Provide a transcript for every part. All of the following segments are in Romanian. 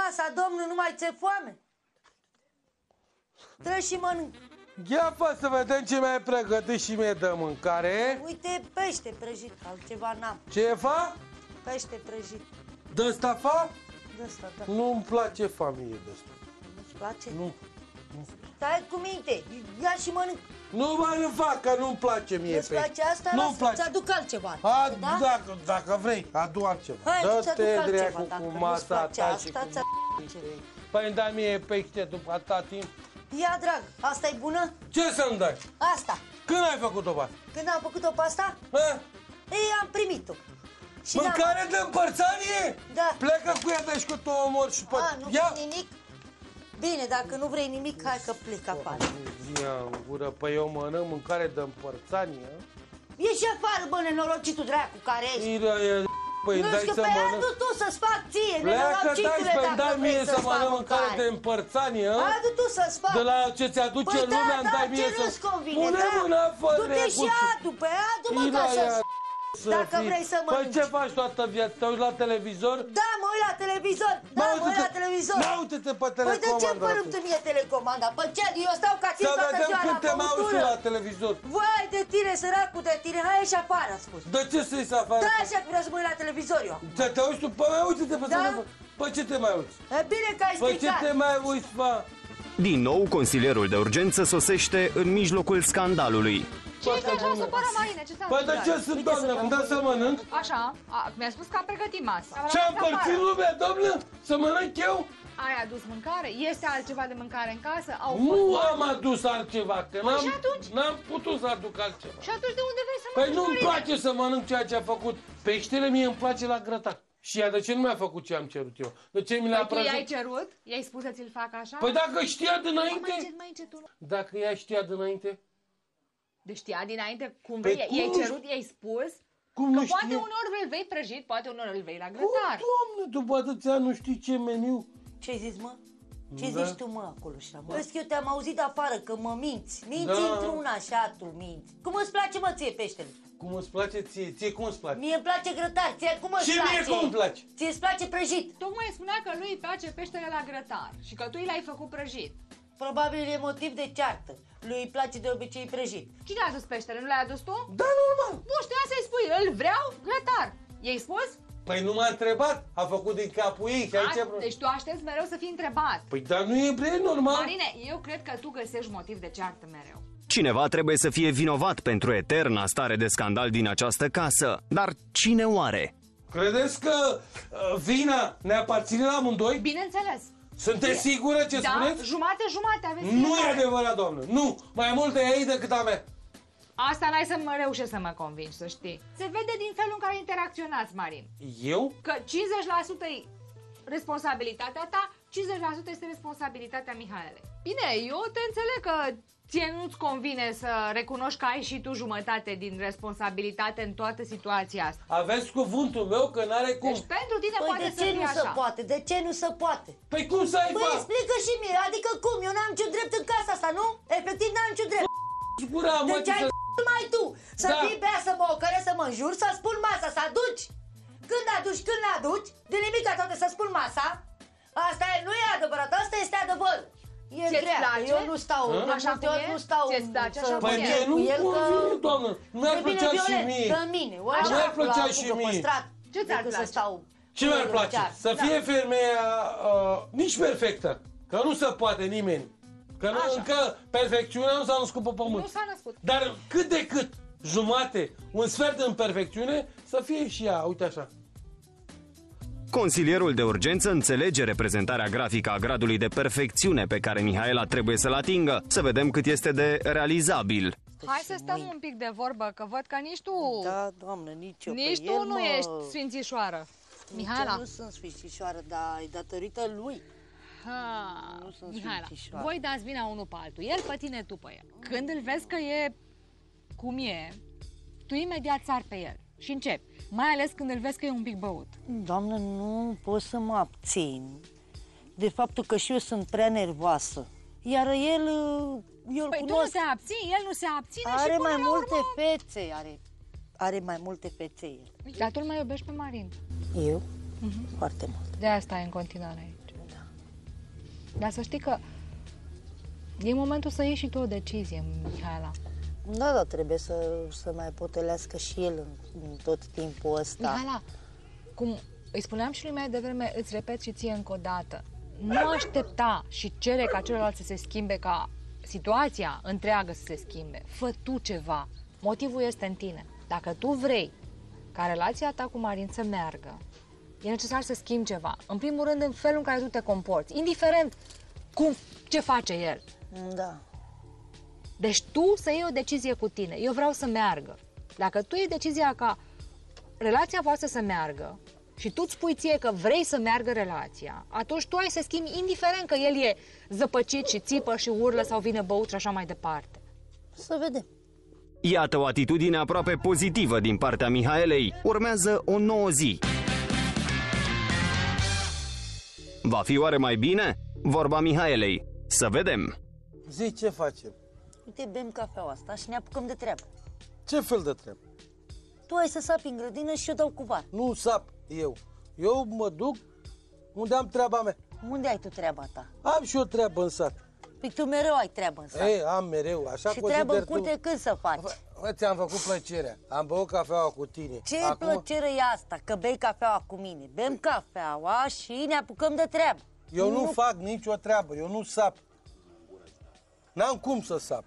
masa, domnul, nu mai ți-e foame? Tră și mănânc. Ia fă să vedem ce mi-ai pregătit și mi-e de mâncare. Uite, pește prăjit, altceva n-am. Ce fa? Pește prăjit. De-ăsta fa? De asta, da. Nu-mi place familie de asta. Nu-ți place? Nu. Stai cu minte, ia și mănânc. Nu mai fac, că nu-mi place mie Nu-ți place asta? Nu-mi Lasă, place. ți-aduc altceva. Da? Dacă vrei, adu altceva. Hai, Dă-te ți-aduc altceva. dracu Dacă cu nu-ți masa place ta și asta, cu... ți-aduc. Păi da mie pește după atâta timp. Ia, drag, asta e bună? Ce să-mi dai? Asta. Când ai făcut-o pe asta? Când am făcut-o pe asta, ei, am primit-o. Și Mâncare de împărțanie? Da. Plecă cu ea, deci că tu o omori și pe... Nu vrei nimic? Bine, dacă nu vrei nimic, hai că plec afară. Ia în gură, păi eu mănânc mâncare de împărțanie. Ieși afară, bă, nenorocitul dracu care ești. Păi nu dai știu, să pe mănânc. adu tu să-ți fac ție, Pleacă, nenorocitule, dai, dacă dai vrei mie să să-ți fac mănânc mâncare de mâncare. împărțanie, Adu tu să-ți fac. De la ce ți-aduce Păi lumea, da, îmi dai mie ce să... nu-ți convine, Pune da? mâna, fă Du-te și adu, pe adu-mă ca să... Dacă vrei să Păi mănânci. ce faci toată viața? Te uiți la televizor? Da, mă uit la televizor. Da, mă uit la televizor. Da, uite-te pe Păi telecomanda. de ce fără mie telecomanda? Păi ce? Eu stau ca tine Să toată vedem ziua cum la te mai auzi băutură. la televizor. Vai de tine, săracul de tine, hai ieși afară, a spus. De ce să ies afară? Da, așa că vreau să mă uit la televizor eu. Te uiți tu? Păi uite-te pe Da? televizor. Păi ce te mai uiți? E bine că ai Păi ce stricat. te mai uiți, fa? Din nou, consilierul de urgență sosește în mijlocul scandalului. Ce e așa supără, Marine? Ce s-a Păi de întâmplat? ce sunt, doamne? Îmi dă să mănânc? Așa, mi-a spus că a pregătit masa. Ce-am împărțit lumea, doamne? Să mănânc eu? Ai adus mâncare? Este altceva de mâncare în casă? Nu am adus altceva, că și atunci? n-am putut să aduc altceva. Și atunci de unde vrei să Păi mănânci, nu-mi Marine? place să mănânc ceea ce a făcut peștele, mie îmi place la grătar. Și ea de ce nu mi-a făcut ce am cerut eu? De ce mi l-a Păi tu i-ai prăjit? cerut? I-ai spus să ți-l facă așa? Păi dacă știa dinainte... Mai încet, tu. Dacă ea știa dinainte... Deci știa dinainte cum Păi vrei? cum I-ai nu cerut, i-ai spus? Cum Că nu poate știe? uneori îl vei prăjit, poate uneori îl vei la Cum, grătar. doamne, după atâția nu știi ce meniu? Ce-ai zis, mă? Ce Da. zici tu, mă, acolo și mă? Vezi că eu te-am auzit de afară, că mă minți. Minți Da. într-una și tu minți. Cum îți place, mă, ție peștele? Cum îți place ție? Ție cum îți place? Mie îmi place grătar, ție cum îți Și place? mie cum îmi place? Ție îți place prăjit. Tocmai spunea că lui îi place peștele la grătar și că tu l-ai făcut prăjit. Probabil e motiv de ceartă. Lui îi place de obicei prăjit. Cine a adus peștele? Nu l-ai adus tu? Da, normal. Nu, știa să-i spui, îl vreau grătar. I-ai spus? Păi nu m-a întrebat, a făcut din capul ei și aici... Deci tu aștepți mereu să fii întrebat. Păi dar nu e normal? Marine, eu cred că tu găsești motiv de ceartă mereu. Cineva trebuie să fie vinovat pentru eterna stare de scandal din această casă. Dar cine oare? Credeți că vina ne aparține la amândoi? Bineînțeles. Sunteți sigură ce Da, spuneți? jumate aveți Nu e fiecare. adevărat, doamnă. Nu, mai multă e ei decât a mea. Asta n-ai să mă reușești să mă convingi, să știi. Se vede din felul în care interacționați, Marin. Eu? Că 50% e responsabilitatea ta, 50% este responsabilitatea Mihaelei. Bine, eu te înțeleg că ție nu-ți convine să recunoști că ai și tu jumătate din responsabilitate în toată situația asta. Aveți cuvântul meu că n-are cum. Deci pentru tine Păi poate de să ce fie nu se așa. poate? De ce nu se poate? Păi cum să ai Păi fac? explică și mie, adică cum? Eu n-am niciun drept în casa asta, nu? Efectiv n-am niciun drept. Gura, mă, Deci ai mai tu să Da. fii pe ea, să mă ocăre, să mă înjuri, să spun masa, să aduci. Când aduci, când aduci, de nimic toate să spun masa. Asta nu e adevărat, asta este adevăr. E Ți-ți dreaptă, place? eu nu stau, de Așa multe cum ori e? nu stau Ți-ți place să așa cum Păi e? mie nu cu el, că... doamnă, mi-ar E bine plăcea și violent, mie. că mine, Mi-ar plăcea și mie. Ce ți-ar decât să place? stau Ce mi-ar cu place? cear. Să Da. fie femeia nici perfectă. Că nu se poate nimeni. Că nu, Așa. încă perfecțiunea nu s-a născut pe pământ. Nu s-a născut. Dar cât de cât, jumate, un sfert în perfecțiune, să fie și ea, uite așa. Consilierul de urgență înțelege reprezentarea grafică a gradului de perfecțiune pe care Mihaela trebuie să-l atingă. Să vedem cât este de realizabil. Hai să stăm un pic de vorbă, că văd că nici tu, Da, doamnă, nici eu. nici Pe tu el, nu mă, ești sfințișoară. nici Mihaela. eu nu sunt sfințișoară, dar e datorită lui. Nu sunt Mihaela, sfințișoară. voi dați vina unul pe altul, el pe tine, tu pe el. Când îl vezi că e cum e, tu imediat sari pe el și începi. Mai ales când îl vezi că e un pic băut. Doamnă, nu pot să mă abțin de faptul că și eu sunt prea nervoasă. Iar el, eu îl Păi tu nu cunosc, te abții, el nu se abține și are până mai la multe urmă... fețe, are mai multe fețe el. Dar tu îl mai iubești pe Marin. Eu? Foarte mult. De asta e în continuare aici. Da. Dar să știi că e momentul să iei și tu o decizie, Mihaela. Da, trebuie să mai potelească și el în tot timpul ăsta. Mihaela, cum îi spuneam și lui mai devreme, îți repet și ție încă o dată, nu aștepta și cere ca celălalt să se schimbe, ca situația întreagă să se schimbe. Fă tu ceva. Motivul este în tine. Dacă tu vrei ca relația ta cu Marin să meargă, e necesar să schimbi ceva. În primul rând, în felul în care tu te comporți, indiferent ce face el. Da. Deci tu să iei o decizie cu tine. Eu vreau să meargă. Dacă tu iei decizia ca relația voastră să meargă și tu îți spui ție că vrei să meargă relația, atunci tu ai să schimbi, indiferent că el e zăpăcit și țipă și urlă sau vine băut și așa mai departe. Să vedem. Iată o atitudine aproape pozitivă din partea Mihaelei. Urmează o nouă zi. Va fi oare mai bine? Vorba Mihaelei. Să vedem. Zi, ce facem? Uite, bem cafeaua asta și ne apucăm de treabă. Ce fel de treabă? Tu ai să sapi în grădină și eu dau cu var. Nu sap eu. Eu mă duc unde am treaba mea. Unde ai tu treaba ta? Am și o treabă în sat. Păi tu mereu ai treabă în sat. Ei, am mereu, așa Și consider treabă în tu. curte când să faci? Bă, ți-am făcut plăcerea. Am băut cafeaua cu tine. Ce plăcere e asta, că bei cafeaua cu mine? Bem cafeaua și ne apucăm de treabă. Eu nu fac nicio treabă, eu nu sap. N-am cum să sap.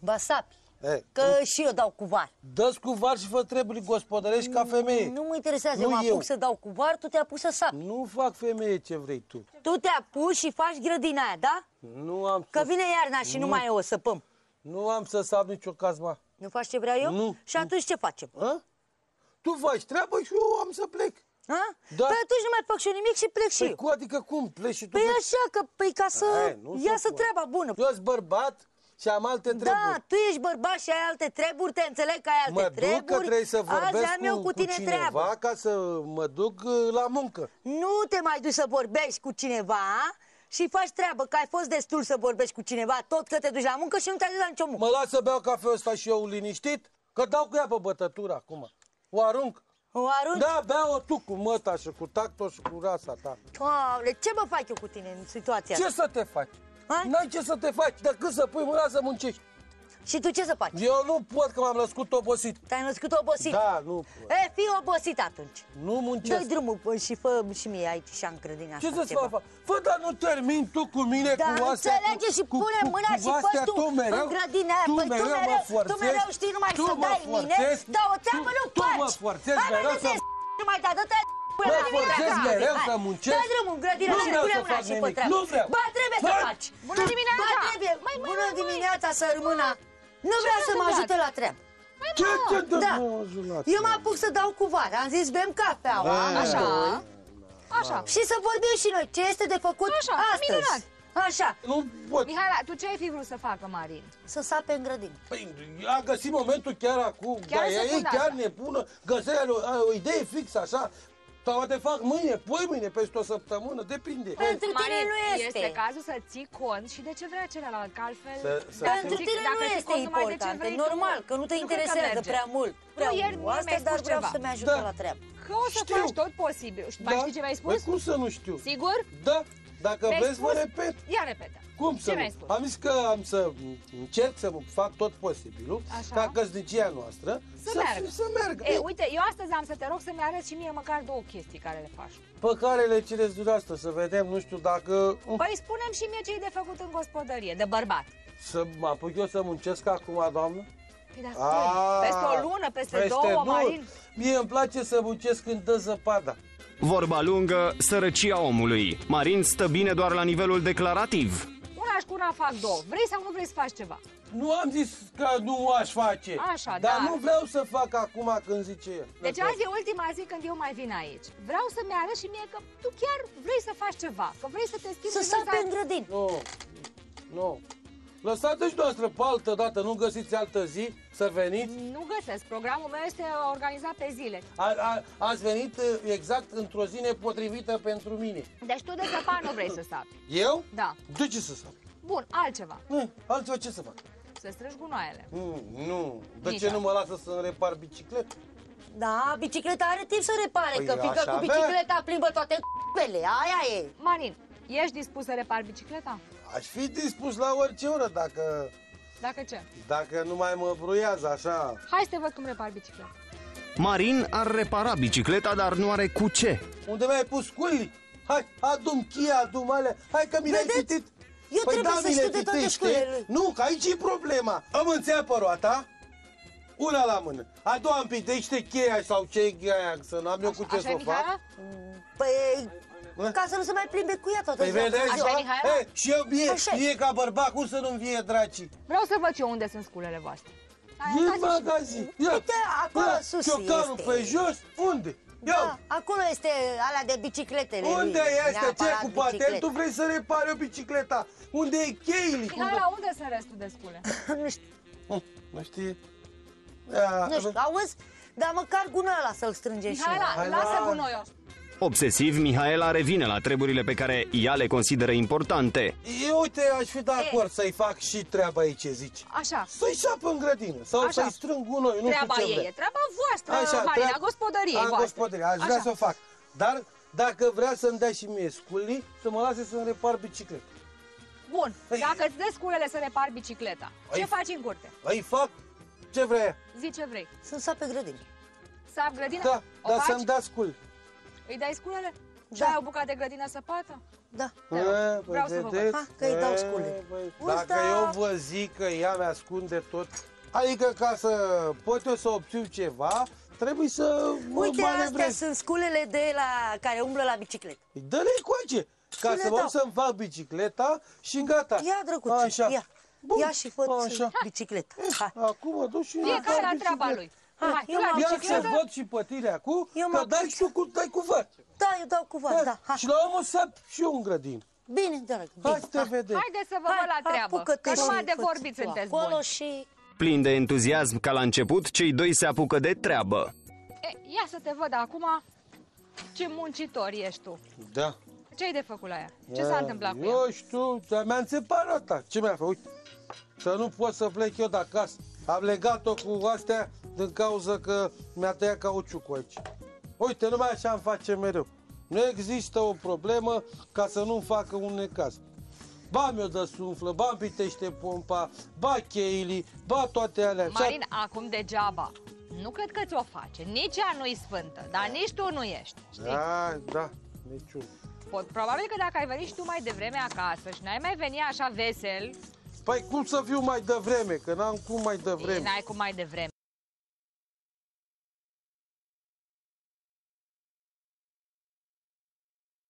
Ba sapi, Ei, că și eu dau cu var. dă-ți cu var și fă treburi gospodărești ca femeie. Nu mă interesează, Nu mă eu. apuc să dau cu var, tu te apuci să sapi. Nu fac femeie ce vrei tu. Tu te apuci și faci grădina aia, da? Nu am Că să, vine iarna și nu mai e o săpăm. nu am să sap nicio cazma. Nu faci ce vreau eu? Nu. Și atunci ce facem? A? Tu faci treabă și eu am să plec. Ha? Da. Păi atunci nu mai fac și eu nimic și plec și Păi eu. cu adică cum? Pleci și tu? Păi pleci? așa, că păi ca să Hai, nu se iasă poate. treaba bună. Eu sunt bărbat și am alte treburi. Da, tu ești bărbat și ai alte treburi, te înțeleg că ai alte Mă duc treburi. că trebuie să vorbesc Azi am eu cu tine cineva treabă. ca să mă duc la muncă. Nu te mai duci să vorbești cu cineva și faci treabă, că ai fost destul să vorbești cu cineva, tot că te duci la muncă și nu te-ai dus la nicio muncă. Mă las să beau cafeul ăsta și eu liniștit? Că dau cu ea pe bătătură acum. O arunc. O arunci? Da, bea-o tu cu măta și cu tactul și cu rasa ta. Doamne, ce mă fac eu cu tine în situația Ce asta? să te faci? Ha? N-ai ce să te faci decât să pui mâna să muncești. Și tu ce să faci? Eu nu pot că m-am născut obosit. Te-ai născut obosit? Da, nu pot. E, fii obosit atunci. Nu muncesc. Dă-i drumul și fă și mie aici și în grădina Ce asta să-ți ceva. fac? Fă, dar nu termin tu cu mine Da, cu astea. înțelege și pune mâna și fă astea, tu mereu, în grădina aia. Păi tu mereu știi numai să dai mine, dar o treabă nu Tu faci. mă forțezi Hai, mereu să... numai da, dă-te Mă forțezi mereu să muncesc? Dă drumul în grădina Nu și vreau pune să mâna fac și pe nimic. treabă. Nu vreau. Ba, trebuie să Fac. faci. Bună dimineața! Ba, trebuie. Bună dimineața, sărmâna. Nu vrea să mă ajute la treabă. Ce dă Da. mă ajunați? Eu mă apuc să dau cu var. Am zis, bem cafeaua. Așa. Așa. Și să vorbim și noi ce este de făcut Așa, astăzi. minunat. Așa, Nu pot. Mihaela, tu ce ai fi vrut să facă Marin? să sape în grădină. Păi, a găsit momentul chiar acum. Chiar Dar în ea e secunda chiar asta. nebună. Găsește o idee fixă așa. Sau te fac mâine, poi mâine, peste o săptămână, depinde. Pentru tine nu este. Este cazul să ții cont și de ce vrea celălalt, că altfel... Să Pentru ții- tine nu ții este cont numai de ce important, vrei e tu, normal, că nu te cred că interesează merge. prea mult. Prea ieri mult. mi-ai Astăzi, spus dar vreau ceva. să-mi ajute Da. la treabă. Că o să Știu. faci tot posibil. Mai știi ce mi-ai spus? Păi cum să nu știu? Sigur? Da, dacă Mi-ai vreți vă spus? repet. Ia repetă. Cum Ce să mi-ai nu? spus? Am zis că am să încerc să fac tot posibilul Așa. ca căsnicia noastră Să meargă. să meargă. E, uite, eu astăzi am să te rog să-mi arăți și mie măcar două chestii care le faci. Pe care le cereți dumneavoastră, să vedem, nu știu dacă... Păi spunem și mie ce e de făcut în gospodărie, de bărbat. Să mă apuc eu să muncesc acum, doamnă? Păi da, A, spune, peste o lună, peste două, Marin. Mie îmi place să muncesc când dă zăpada. Vorba lungă, sărăcia omului. Marin stă bine doar la nivelul declarativ. Una și cu una fac două. Vrei sau nu vrei să faci ceva? Nu am zis că nu aș face. Așa, dar dar- nu vreau să fac acum când zice el. Deci azi e ultima zi când eu mai vin aici. Vreau să-mi arăți și mie că tu chiar vrei să faci ceva, că vrei să te schimbi. Să și vrei sape în grădină. Nu. Lăsați-și noastră pe altă dată, nu găsiți altă zi să veniți. Nu găsesc. Programul meu este organizat pe zile. Ați venit exact într-o zi nepotrivită pentru mine. Deci tu de săpan nu vrei să sapi. Eu? Da. De ce să fac? Bun, altceva. Altceva ce să fac? Să strângi gunoaiele. Nu. De Nici ce nu asta. mă lasă să repar bicicletă? Da, bicicleta are timp să repare, Păi că fiindcă așa cu avea. bicicleta plimbă toate c***ele, aia e. Marin, Ești dispus să repari bicicleta? Aș fi dispus la orice oră Dacă ce? dacă nu mai mă bruiază așa. Hai să te văd cum repari bicicleta. Marin ar repara bicicleta, dar nu are cu ce. Unde mi-ai pus sculii? Hai, adu-mi cheia, adu-mi alea. Hai că mi le-ai Vedeți? pitit. Eu trebuie să mi le știu de toate pitește. școlile lui. Nu, că aici e problema. Am înțeapă roata, una la mână. A doua îmi pitește cheia sau ce e cheia aia, să n-am eu cu ce Așa să e, o fac. Mihaela? Păi, ca să nu se mai plimbe cu ea toată Păi ziua. vedeți? Așa e, Mihaela? Și eu Așa e. mie ca bărbat, cum să nu-mi vie dracii? Vreau să văd eu unde sunt sculele voastre. E în magazin. Ia, Uite, acolo ia, sus ciocanul este. pe jos, unde? Ia, Da, acolo este alea de bicicletele. unde lui, este? Ce neapărat cu biciclete. patentul? Vrei să repari o bicicleta? Unde e cheile? Mihaela, unde sunt restul de scule? Nu știu, Nu știe? Ia, nu știu, auzi? Dar măcar gunul ăla să-l strângem și noi. Mihaela, lasă gunoiul. Obsesiv, Mihaela revine la treburile pe care ea le consideră importante. Eu, uite, aș fi de acord să-i fac și treaba ei ce zici. Așa. Să-i sapă în grădină sau Așa. să-i strâng gunoi, nu Treaba știu ce ei vrea. e treaba voastră, Marina, gospodăriei a voastre. gospodărie, aș vrea Așa. să o fac. Dar dacă vrea să-mi dea și mie sculii, să mă lase să-mi repar bicicleta. Bun, Păi- dacă îți dă sculele să repari bicicleta, ce Ai- faci în curte? Îi fac ce vrea. Zi ce vrei. Sunt sape grădini. Sap grădina? Da, O dar faci? să-mi dea sculi. Îi dai sculele? Și Da. ai o bucată de grădină săpată? Da. Vreau să vă văd. Ha, că îi dau scule. Dacă Usta- eu vă zic că ea mi-ascunde tot, adică ca să pot eu să obțin ceva, trebuie să mă Uite, astea manevrez. sunt sculele de la care umblă la bicicletă. Dă-le coace, ca Și să le mă dau. duc să-mi fac bicicleta și gata. Ia, drăguț, Așa. ia. Bun. Ia și fă Așa. bicicleta. Hai. Acum mă duc și Fiecare la treaba lui. Hai, eu tu la m-am- Ia să bicicletă? văd și pe tine acum, Eu că mă dai apuc. și tu cu, dai cu văr. Da, eu dau cuvânt, da. Hai. Și la omul sap și eu în grădină. Bine, dragă, Hai bine. să te vedem. Haideți să vă văd la treabă, apucă-te că numai și de fă-ți vorbit tu sunteți acolo buni. și... Plin de entuziasm ca la început, cei doi se apucă de treabă. Ia să te văd acum ce muncitor ești tu. Da. Ce-ai de făcut la ea? Ce s-a întâmplat cu ea? Eu știu, dar mi-a înțepat roata. Ce mi-a făcut? Uite, să nu pot să plec eu de acasă. Am legat-o cu astea din cauza că mi-a tăiat cauciucul aici. Uite, numai așa îmi face mereu. Nu există o problemă ca să nu-mi facă un necaz. Ba mi-o dă suflă, ba îmi pitește pompa, ba cheili, ba toate alea. Marin, acum degeaba. Nu cred că ți-o face. Nici ea nu-i sfântă, dar nici tu nu ești. Știi? Da, niciun. Probabil că dacă ai venit și tu mai devreme acasă și n-ai mai venit așa vesel, Păi cum să fiu mai devreme, că n-am cum mai devreme. n-ai cum mai devreme.